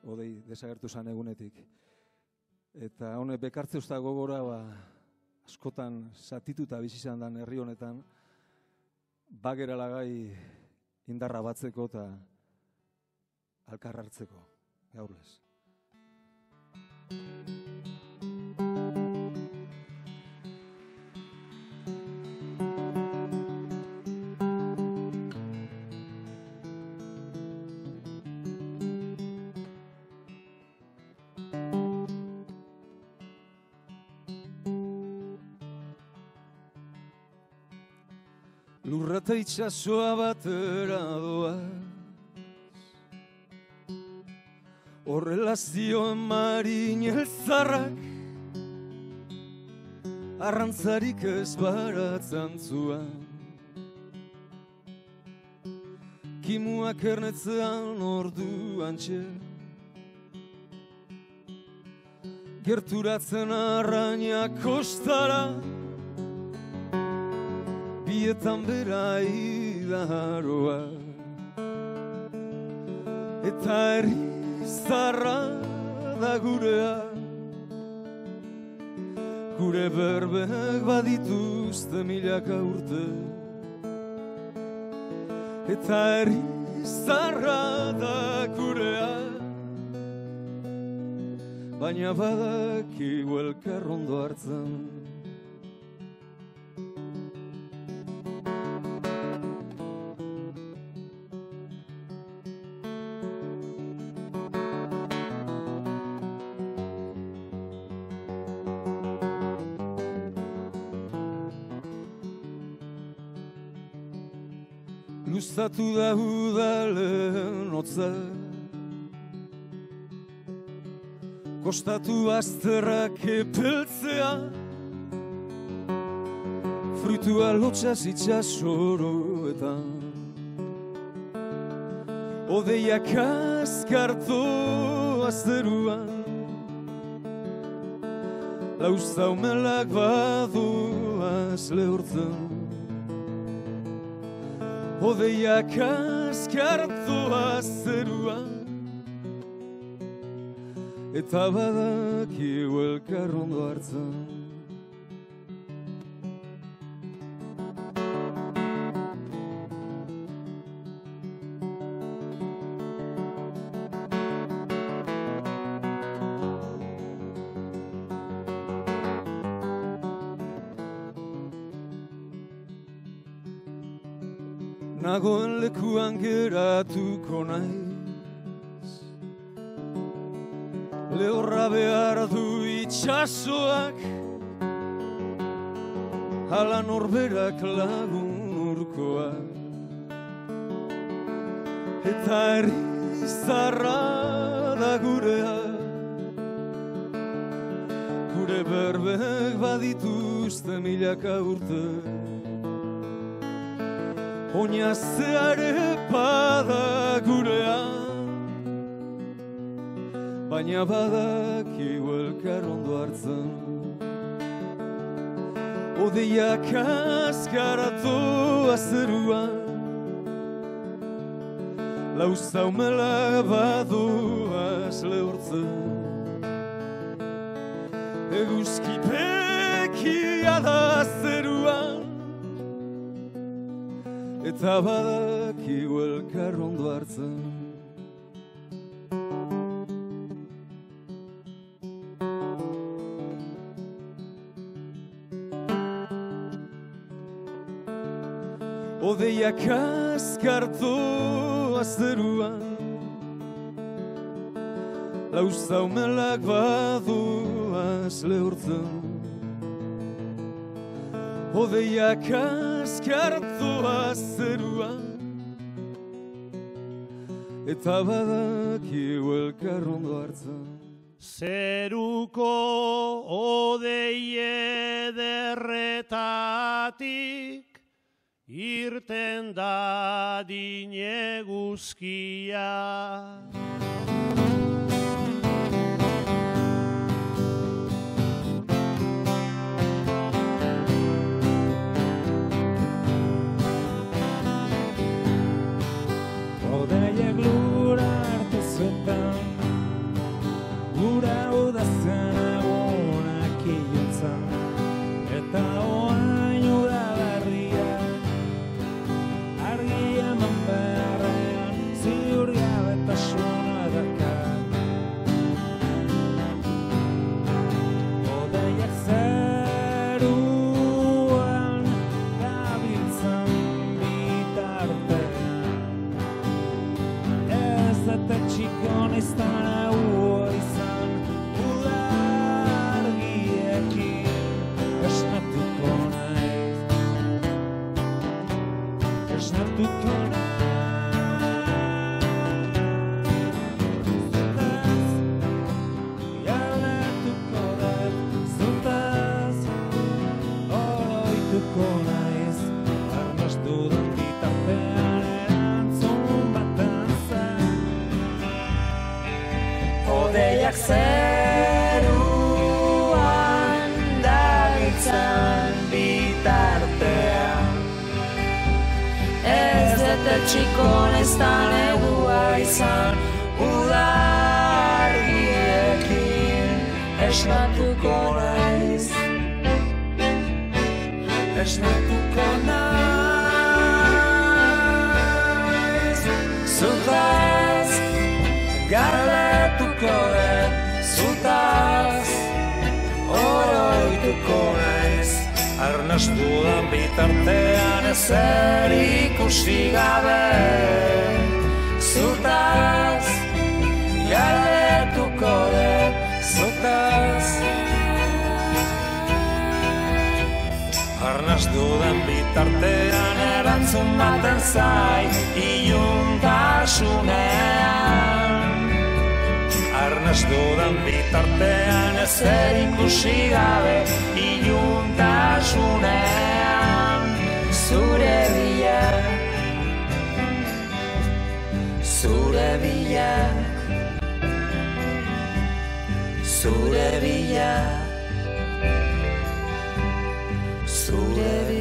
odei desagertu zan egunetik. Eta honek bekartze usta gogora, askotan zatituta bizi izan dan herri honetan, bagerala gai indarra batzeko eta alkar hartzeko, gaurlez. Lurra eta itxasoa batera doaz, horrela zioen marin elzarrak, arrantzarik ez baratzen zuen. Kimuak ernetzean orduan txe, gerturatzen arraina kostara, bietan bera idaroa, eta herri zarra da gurea, gure berbek badituzte milaka urte, eta herri zarra da gurea, baina badakigu elkar ondo hartzen. Luzatu da udalen hotza, kostatu azterrak epeltzea, frutua lotxaz itxasoroetan, odeiak azkarto azteruan, lauzaumelak badoaz lehortzen, odeiak azkartoa zeruan, eta badakigu elkar ondo hartzen. Nagoen lekuan geratuko naiz, lehorra behar du itxasoak, hala norberak lagun urkoak, eta herri zarra da gurea, gure berbek badituzte milaka urte, oinazeare bada gurea, baina badakigu elkar ondo hartzen. Odeiak azkaratu azeruan, lauzaumela badoaz lehortzen. Eguzki pekia da zeruan, eta badakigu elkar ondo hartzen. Odeiak azkarto azeruan, lauzaumelak badoaz lehortzen. Odeiak azkartoa zeruan, eta badakigu elkar ondo hartzen. Zeruko odei ederretatik irten dadin eguzkia. Odeiek lura hartu zuetan, Odeiak zeruan dagitzan bitartean. Ez dute txiko neztan egua izan, udargiekin esnatuko naiz. Esnatuko naiz. Zutaz galdetuko den, zutaz oroituko naiz. Arnastudan bitartean ezer ikusi gabe, zutaz galdetuko den, zutaz. Arnastudan bitartean erantzun baten zai, iluntasunean. Arnastudan bitartean ezer ikusi gabe, iluntasunean. Zure bilak, zure bilak, zure bilak, zure bilak.